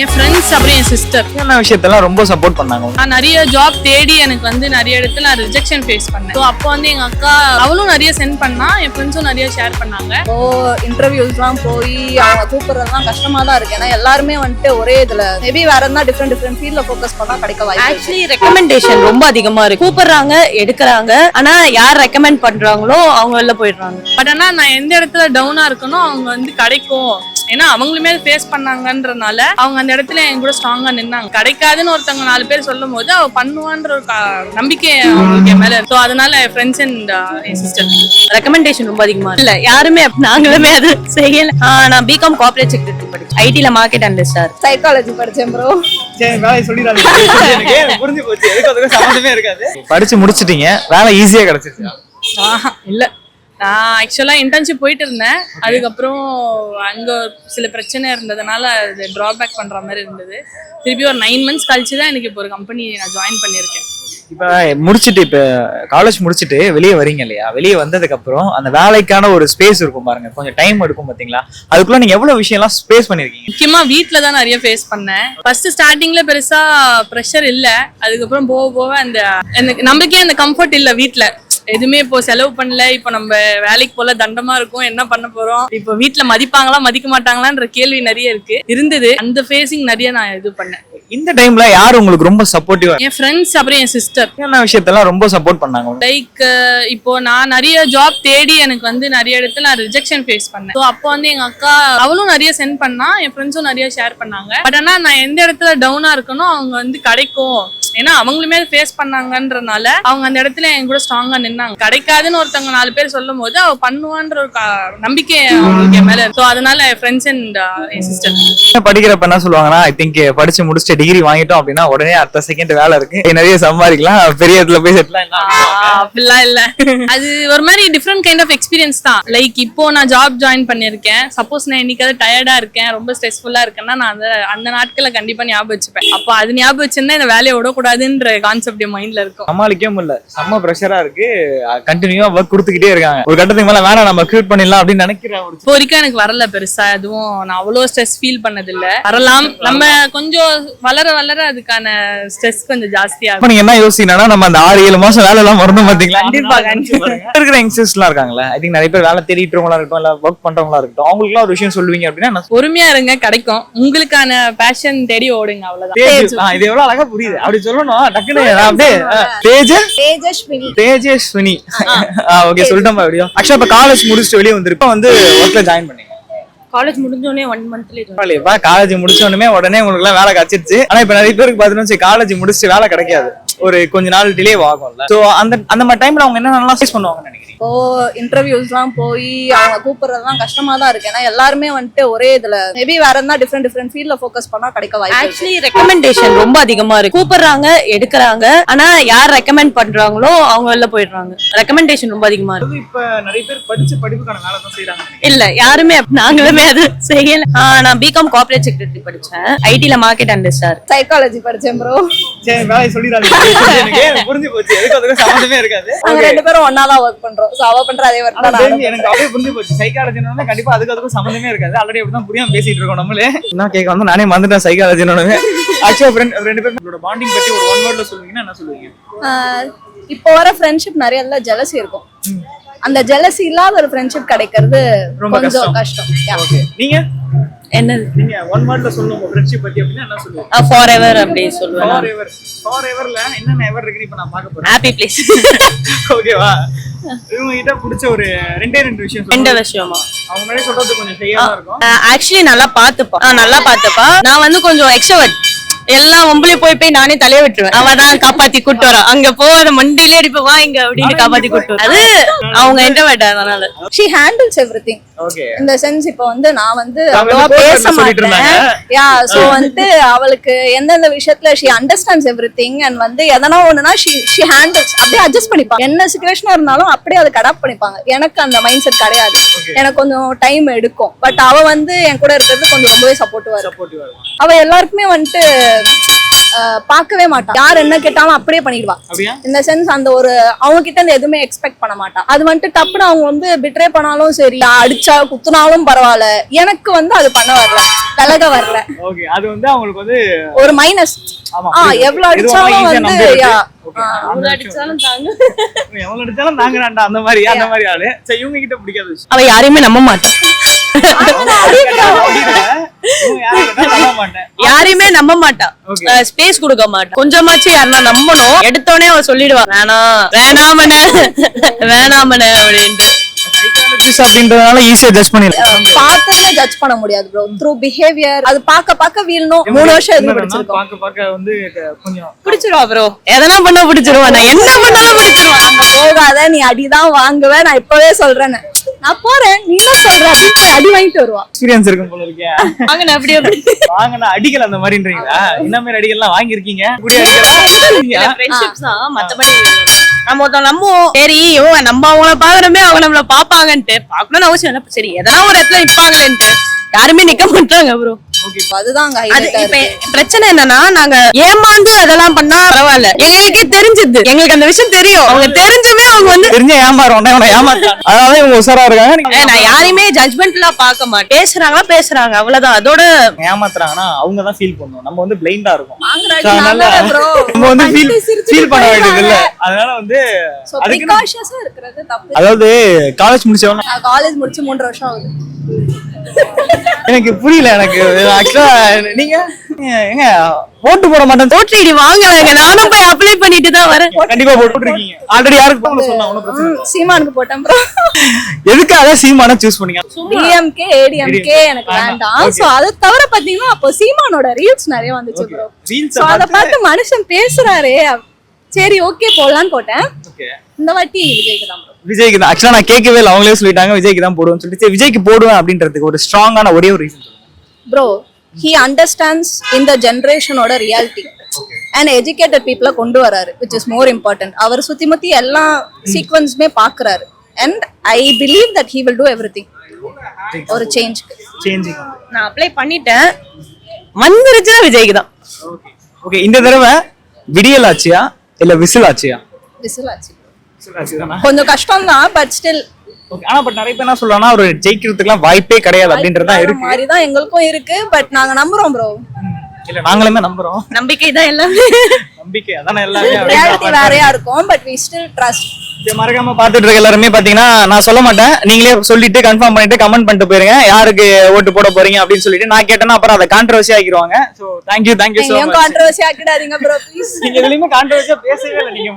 என் friends அப்புறம் என் sister என்ன விஷயத்தெல்லாம் ரொம்ப சப்போர்ட் பண்ணாங்க. நான் நிறைய ஜாப் தேடி எனக்கு வந்து நிறைய இடத்துல நான் ரிஜெக்ஷன் ஃபேஸ் பண்ணேன். ஸோ அப்போ வந்து எங்க அக்கா அவளும் நிறைய சென்ட் பண்ணா, என் ஃப்ரெண்ட்ஸும் நிறைய ஷேர் பண்ணாங்க. இன்டர்வியூஸ்லாம் போய் அவங்க கூப்பிடுறதுலாம் கஷ்டமா தான் இருக்கு. ஏன்னா எல்லாருமே வந்துட்டு ஒரே இதுல மேபி வேற என்ன டிஃப்ரெண்ட் ஃபீல்ட்ல ஃபோக்கஸ் பண்ணா கிடைக்க வாய்ப்பு. ஆக்சுவலி ரெக்கமெண்டேஷன் ரொம்ப அதிகமா இருக்கு. கூப்பிடுறாங்க, எடுக்கிறாங்க, ஆனா யார் ரெக்கமெண்ட் பண்றாங்களோ அவங்க வெளில போயிடுறாங்க. பட் ஆனா நான் எந்த இடத்துல டவுனா இருக்கணும் அவங்க வந்து கிடைக்கும், ஏன்னா அவங்களுமே ஃபேஸ் பண்ணாங்கன்றனால அவங்க அந்த இடத்துல என் கூட ஸ்ட்ராங்கா நின்னாங்க. கிடைக்காதுன்னு ஒருத்தவங்க 4 பேர் சொல்லும் போது அவ பண்ணுவான்ற ஒரு நம்பிக்கை அவங்களுக்கு என் மேல இருக்கும். அதனால என் ஃப்ரெண்ட்ஸ் அண்ட் என் சிஸ்டர் ரெக்கமெண்டேஷன் ரொம்ப அதிகமா இல்ல, யாருமே நாங்களுமே அது செய்யல. நான் பிகாம் கார்ப்பரேட் செக்ரட்டரி படிச்சேன். ஐடில மார்க்கெட் அனலிஸ்ட் சைக்காலஜி படிச்சேன் ப்ரோ. படிச்சு முடிச்சிட்டீங்க, வேலை ஈஸியா கிடைச்சிருச்சா? இல்ல, நான் ஆக்சுவலா இன்டர்ன்ஷிப் போயிட்டு இருந்தேன். அதுக்கப்புறம் அங்க சில பிரச்சனை இருந்ததுனால அது டிராபேக் பண்ற மாதிரி இருந்தது. திருப்பி ஒரு 9 months கழிச்சு தான் எனக்கு இப்போ ஒரு கம்பெனி நான் ஜாயின் பண்ணியிருக்கேன். இப்ப காலேஜ் முடிச்சுட்டு வெளியே வரீங்க இல்லையா? வெளியே வந்ததுக்கு அப்புறம் அந்த வேலைக்கான ஒரு ஸ்பேஸ் இருக்கும் பாருங்க, கொஞ்சம் டைம் எடுக்கும் பாத்தீங்களா? அதுக்குள்ள நீங்க எவ்வளவு விஷயம் எல்லாம் ஸ்பேஸ் பண்ணிருக்கீங்க? முக்கியமா வீட்டுல தான் நிறைய ஃபேஸ் பண்ணேன். ஃபர்ஸ்ட் ஸ்டார்டிங்ல பெருசா ப்ரெஷர் இல்ல, அதுக்கப்புறம் போக போக அந்த நமக்கே அந்த கம்ஃபர்ட் இல்ல. வீட்டுல எதுவுமே இப்போ செலவு பண்ணல, இப்போ நம்ம வேலைக்கு போல தண்டமா இருக்கும், என்ன பண்ண போறோம், இப்போ வீட்டுல மதிப்பாங்களா மதிக்க மாட்டாங்களான்ற கேள்வி நிறைய இருந்தது. அந்த ஃபேஸிங் நிறைய நான் இது பண்ணேன். இந்த டைம்ல யார் உங்களுக்கு ரொம்ப சப்போர்ட்டிவா? என் ஃப்ரெண்ட்ஸ் அப்புறம் என் சிஸ்டர் என்ன விஷயத்தெல்லாம் ரொம்ப சப்போர்ட் பண்ணாங்க? லைக் இப்போ நான் நிறைய ஜாப் தேடி எனக்கு வந்து நிறைய இடத்துல நான் ரிஜெக்ஷன் ஃபேஸ் பண்ணேன். ஸோ அப்போ வந்து எங்க அக்கா அவளும் நிறைய சென்ட் பண்ணா, என் ஃப்ரெண்ட்ஸும் நிறைய ஷேர் பண்ணாங்க. பட் ஆனா நான் எந்த இடத்துல டவுனா இருக்கணும் அவங்க வந்து கிடைக்கும், ஏன்னா அவங்களுமே ஃபேஸ் பண்ணாங்கன்றனால அவங்க அந்த இடத்துல என் கூட ஸ்ட்ராங்கா நின்னாங்க. கிடைக்காதுன்னு ஒருத்தவங்க 4 பேர் சொல்லும் போது அவ பண்ணுவான்ற ஒரு நம்பிக்கை அவங்களுக்கு என் மேல இருக்கும். ஸோ அதனால என் ஃப்ரெண்ட்ஸ் அண்ட் என் சிஸ்டர் படிக்கிறப்ப என்ன சொல்லுவாங்கன்னா, ஐ திங்க் படிச்சு முடிச்சுட்டு டிகிரி வாங்கிட்டோம் அப்படின்னா உடனே அடுத்த செகண்ட் வேலை இருக்கு, நிறைய சம்பாதிக்கலாம், பெரிய இடத்துல போய் செட்டில். அப்படிலாம் இல்ல, அது ஒரு மாதிரி டிஃப்ரெண்ட் கைண்ட் ஆஃப் எக்ஸ்பீரியன்ஸ் தான். லைக் இப்போ நான் ஜாப் ஜாயின் பண்ணிருக்கேன். சப்போஸ் நான் இன்னைக்கு டயர்டா இருக்கேன், ரொம்ப ஸ்ட்ரெஸ்ஃபுல்லா இருக்கேன்னா நான் அந்த நாட்களை கண்டிப்பா ஞாபகம் வச்சுப்பேன். அப்போ அது ஞாபகம் வச்சிருந்தா இந்த வேலையை விடக்கூடாதுன்ற கான்செப்ட் என் மைண்ட்ல இருக்கும். சமாளிக்கவே முடியல, செம்ம ப்ரெஷரா இருக்கு, கண்டினியூவா ஒர்க் கொடுத்துக்கிட்டே இருக்காங்க. ஒரு கட்டத்துக்கு மேல வேணா நம்ம கியூட் பண்ணிடலாம் அப்படின்னு நினைக்கிறேன். இப்போ வரைக்கும் எனக்கு வரல பெருசா எதுவும், நான் அவ்வளவு ஸ்ட்ரெஸ் ஃபீல் பண்ணது இல்ல. வரலாம், நம்ம கொஞ்சம் வளர வளர அதுக்கான ஸ்ட்ரெஸ் கொஞ்சம் ஜாஸ்தியா இருக்கும். நீங்க என்ன யோசிக்கணும்னா, நம்ம அந்த 6-7 மாசம் வேலை எல்லாம் மறந்து பாத்தீங்களா? கண்டிப்பா இருக்கிற யங்ஸ்டர்ஸ் எல்லாம் இருக்காங்களா, ஐ திங்க் நிறைய பேர் வேலை தேடிட்டுவங்களா இருக்கட்டும், இல்ல ஒர்க் பண்றவங்களா இருக்கட்டும், அவங்களுக்கு எல்லாம் ஒரு விஷயம் சொல்லுவீங்க அப்படின்னா? பொறுமையா இருங்க, கிடைக்கும். உங்களுக்கான பேஷன் தேடி ஓடுங்க, அவ்வளவுதான். இது எவ்வளவு அழகா புரியுது, அப்படி சொல்லணும் டக்குனு. தேஜஸ்வினி ஓகே சொல்லிட்டோம். அப்படியே ஆக்சுவலா இப்ப காலேஜ் முடிச்சுட்டு வெளியே வந்துருப்ப வந்து ஒர்க்ல ஜாயின் பண்ணீங்க. காலேஜ் முடிஞ்சோடனே 1 monthலயே காலேஜ் முடிச்ச உடனே உங்களுக்கு எல்லாம் வேலை கிடைச்சிருச்சு. ஆனா இப்ப நிறைய பேருக்கு பாத்தீங்கன்னா காலேஜ் முடிச்சுட்டு வேலை கிடைக்காது, ஒரு கொஞ்ச நாள் டிலே ஆகும்ல. சோ அந்த மாதிரி டைம்ல அவங்க என்ன நல்லா ஃபேஸ் பண்ணுவாங்கன்னு நினைக்கிறீங்க? இப்போ இன்டர்வியூஸ்லாம் போய் அவங்க கூப்பிடுறதுலாம் கஷ்டமா தான் இருக்கு. ஏன்னா எல்லாருமே வந்துட்டு ஒரே இதுல மேபி வேற என்ன டிஃப்ரெண்ட் ஃபீல்ட்ல ஃபோக்கஸ் பண்ணா கிடைக்க வாய்ப்பு. ஆக்சுவலி ரெக்கமெண்டேஷன் ரொம்ப அதிகமா இருக்கு. கூப்பிடுறாங்க, எடுக்கிறாங்க, ஆனா யார் ரெக்கமெண்ட் பண்றாங்களோ அவங்க வெளில போயிடுறாங்க. ரெக்கமெண்டேஷன் ரொம்ப அதிகமா இருக்கு. இப்ப நிறைய பேர் படிச்சு படிப்புக்கான வேலை தான் செய்யறாங்க. இல்ல, யாருமே நாங்களுமே அது செய்யல. நான் பிகாம் கார்ப்பரேட் செக்ரட்டரி படிச்சேன். ஐடில மார்க்கெட் அனலிஸ்ட் சைக்காலஜி படிச்சேன் ப்ரோ. சரி, வேலை சொல்லிராதீங்க, எனக்கு புரிஞ்சு போச்சு. அதுக்கு சம்பந்தமே இருக்காது. நாங்க 2 பேரும் ஒண்ணா தான் வர்க் பண்றோம். சோ அவ பண்ற அதே வர்க் தான் எனக்கு அப்படியே புரிஞ்சு போச்சு. சைக்காலஜினோட கண்டிப்பா அதுக்கு சம்பந்தமே இருக்காது. ஆல்ரெடி அப்படிதான் புரியாம பேசிட்டு இருக்கோம் நம்மளே. என்ன கேட்க வந்து நானே மறந்துட்டேன் சைக்காலஜினோட. ஆக்சுவலா 2 பேரோட பாண்டிங் பத்தி ஒரு 1 wordல சொல்லுவீங்கன்னா என்ன சொல்லுவீங்க? இப்போ வர ஃப்ரெண்ட்ஷிப் நிறைய எல்லாம் ஜெலசி இருக்கும். அந்த ஜெலசி இல்லாத ஒரு ஃப்ரெண்ட்ஷிப் கிடைக்கிறது கொஞ்சம் கஷ்டம். ஓகே, நீங்க என்னது? நீங்க 1 wordல சொல்லுங்க உங்க ஃப்ரெண்ட்ஷிப் பத்தி அப்படினா என்ன சொல்லுவீங்க? ஃபாரெவர் அப்படி சொல்லுவேன். ஃபாரெவர்ல என்னென்ன எவர் இருக்குன்னு இப்ப நான் பார்க்க போறேன். Happy place. ஓகேவா? இவங்க கிட்ட பிடிச்ச ஒரு 2 விஷயம் சொல்லுங்க. 2 விஷயமா? அவங்க மேல சொல்றது கொஞ்சம் செய்யாம இருக்கும். ஆக்சுவலி நல்லா பாத்துப்பா. நான் வந்து கொஞ்சம் எக்ஸ்ட்ரோவர்ட். எல்லா ஒம்பளையும் போய் நானே தலைய விட்டுருவேன். அவதான் காப்பாத்தி கூட்டு வரா. அங்க போவாத மண்டிலே அடிப்பவா இங்க அப்படின்னு காப்பாத்தி கூட்டு வர. அது அவங்க இன்ட்ரோவர்ட். அதனால she handles everything. ஓகே, இந்த சென்ஸ் இப்போ வந்து நான் வந்து அவ்வளவா பேச மாட்டேன். யா, சோ வந்து அவளுக்கு எந்தெந்த விஷயத்துல she understands everything and வந்து எதனா ஒண்ணுனா she handles, அப்படியே அட்ஜஸ்ட் பண்ணிப்பா. என்ன சிச்சுவேஷனா இருந்தாலும் அப்படியே அதை அடாப்ட் பண்ணிப்பாங்க. எனக்கு அந்த மைண்ட் செட் கிடையாது. எனக்கு கொஞ்சம் டைம் எடுக்கும். பட் அவ வந்து என் கூட இருக்கிறது கொஞ்சம் ரொம்பவே சப்போர்ட்டிவா இருக்கும். அவ எல்லாருக்குமே வந்துட்டு பார்க்கவே மாட்டான். யார் என்ன கேட்டாலும் அப்படியே பண்ணிடுவா. அப்படியா? இந்த சென்ஸ் அந்த ஒரு அவங்க கிட்ட இருந்து எதுவுமே எக்ஸ்பெக்ட் பண்ண மாட்டா. அது வந்துட்டு டப்புன்னு அவங்க வந்து பிட்ரே பண்ணாலும் சரி, அடிச்சா குத்துனாலும் பரவாயில்ல, எனக்கு வந்து அது பண்ண வரல, விலக வரல. ஓகே, அது வந்து அவங்களுக்கு வந்து ஒரு மைனஸ். ஆமா, எவ்வளவு அடிச்சாலும் வந்து எவ்வளவு அடிச்சாலும் தாங்குறான்டா அந்த மாதிரி ஆளு. சரி, இவங்க கிட்ட பிடிக்காத விஷயம் அவ யாரையுமே நம்ப மாட்டான். யாரையுமே நம்ப மாட்டான், ஸ்பேஸ் கொடுக்க மாட்டான். கொஞ்சமாச்சு யாருன்னா நம்பணும். எடுத்தோடனே அவ சொல்லிடுவா வேணாமனே வேணாமனே அப்படின்ட்டு. சைக்காலஜிஸ்ட் அப்படின்றதுனால ஈஸியா ஜட்ஜ் பண்ணிடலாம். பார்த்ததுல ஜட்ஜ் பண்ண முடியாது ப்ரோ. த்ரூ பிஹேவியர் அது பார்க்க வீழ்ணும். 3 வருஷம் எதுவும் பிடிச்சிருக்கோம். பார்க்க வந்து கொஞ்சம் பிடிச்சிருவா ப்ரோ. எதனா பண்ணா பிடிச்சிருவா. நான் என்ன பண்ணாலும் பிடிச்சிருவா. போகாத, நீ அடிதான் வாங்குவேன், நான் இப்பவே சொல்றேன்னு. நான் போறேன், நீ என்ன சொல்ற அப்படின்னு அடி வாங்கிட்டு வருவா. எக்ஸ்பீரியன்ஸ் இருக்கும் போல இருக்கே. வாங்க அப்படியே வாங்கினா அடிக்கல அந்த மாதிரின்றீங்களா? என்ன மாதிரி அடிக்கலாம் வாங்கியிருக்கீங்க? இப்படி அடிக்கலாம் ஃப்ரெண்ட்ஷிப்ஸ் தான், மத்தபடி நம்ம ஒருத்தவங்க நம்புவோம். சரி நம்ம அவங்கள பாக்குறோமே, அவங்க நம்மள பாப்பாங்கன்ட்டு பாக்கணும்னு அவசியம் இல்லை. சரி எதனா ஒரு இடத்துல நிப்பாங்களேன்ட்டு யாருமே நிக்க மாட்டாங்க ப்ரோ. அதுதான் பிரச்சனை என்னன்னா, நாங்க ஏமாந்து அதெல்லாம் பண்ணா பரவாயில்ல. எங்களுக்கே தெரிஞ்சது, எங்களுக்கு அந்த விஷயம் தெரியும். அவங்க தெரிஞ்சுமே அவங்க வந்து தெரிஞ்ச ஏமாறுவாங்க, அதனால இவங்க உசாரா இருக்காங்க. நான் யாரையுமே ஜட்ஜ்மெண்ட்லாம் பார்க்க மாட்டேன். பேசுறாங்க அவ்வளவுதான். அதோட ஏமாத்துறாங்கன்னா அவங்க தான் ஃபீல் பண்ணுவோம். நம்ம வந்து பிளைண்டா இருக்கும். அதனால நம்ம வந்து ஃபீல் பண்ண வேண்டியது இல்ல. அதனால வந்து பிரிகாஷன்ஸா இருக்கிறது தப்பு. அதாவது காலேஜ் முடிச்சவன நான் காலேஜ் முடிச்சு 3 வருஷம் ஆகுது. எனக்கு புரியல. எனக்கு ஆக்சுவலா நீங்க எங்க ஓட்டு போட மாட்டேன், ஓட்டு ஐடி வாங்கலாங்க. நானும் போய் அப்ளை பண்ணிட்டு தான் வரேன். கண்டிப்பா போட்டுருக்கீங்க. ஆல்ரெடி யாருக்கு போட சொன்னா ஒண்ணும் பிரச்சனை இல்ல. சீமானுக்கு போட்டேன் ப்ரோ. எதுக்காக சீமான சூஸ் பண்ணீங்க? டிஎம்கே ஏடிஎம்கே எனக்கு வேண்டாம். சோ அத தவிர பாத்தீங்கன்னா அப்போ சீமானோட ரீல்ஸ் நிறைய வந்துச்சு ப்ரோ. சோ அத பார்த்து மனுஷன் பேசுறாரே, சரி ஓகே போடலான்னு போட்டேன். இந்த வாட்டி விஜய்க்கு தான் ப்ரோ. விஜய்க்கு தான். ஆக்சுவலா நான் கேட்கவே இல்லை, அவங்களே சொல்லிட்டாங்க விஜய்க்கு தான் போடுவேன்னு சொல்லிட்டு. சரி, விஜய்க்கு போடுவேன் அப்படின்றதுக்கு ஒரு ஸ்ட்ராங்கான ஒரே ஒரு ரீசன் ப்ரோ. he understands இந்த ஜெனரேஷனோட ரியாலிட்டி and educated people கொண்டு வராரு, which is more important. அவர் சுத்தி எல்லா சீக்வென்ஸ்மே பாக்குறாரு and I believe that he will do everything ஒரு சேஞ்ச். நான் அப்ளை பண்ணிட்டேன், வந்துருச்சுன்னா விஜய்க்கு தான். ஓகே, இந்த தடவை விடியல் ஆச்சியா இல்ல விசில் ஆச்சியா? விசில் ஆச்சு. கொஞ்சம் கஷ்டம் தான், பட் ஸ்டில். ஆனா பட் நிறைய பேர் என்ன சொல்றாங்கன்னா ஒரு ஜெயிக்கிறதுக்குலாம் வாய்ப்பே கிடையாது அப்படின்றதா இருக்கு. மாதிரி தான் எங்களுக்கும் இருக்கு, பட் நாங்க நம்புறோம் ப்ரோ. இல்ல நாங்களுமே நம்புறோம். நம்பிக்கை தான் எல்லாமே. நம்பிக்கை அதானே எல்லாமே. ரியாலிட்டி வேறையா இருக்கும், பட் we still trust. மறக்காம பாத்துட்டு இருக்க எல்லாருமே பாத்தீங்கன்னா நான் சொல்ல மாட்டேன், நீங்களே சொல்லிட்டு கன்ஃபார்ம் பண்ணிட்டு கமெண்ட் பண்ணிட்டு போயிருங்க யாருக்கு ஓட்டு போட போறீங்க அப்படின்னு சொல்லிட்டு. நான் கேட்டேன்னா அப்புறம் அதை கான்ட்ரோவர்சி ஆக்கிடுவாங்க. So thank you so much. Controversy ஆக்கிடாதீங்க ப்ரோ ப்ளீஸ். நீங்க எதுலயுமே கான்ட்ரோவர்சியா பேசவே இல்லை நீங்க.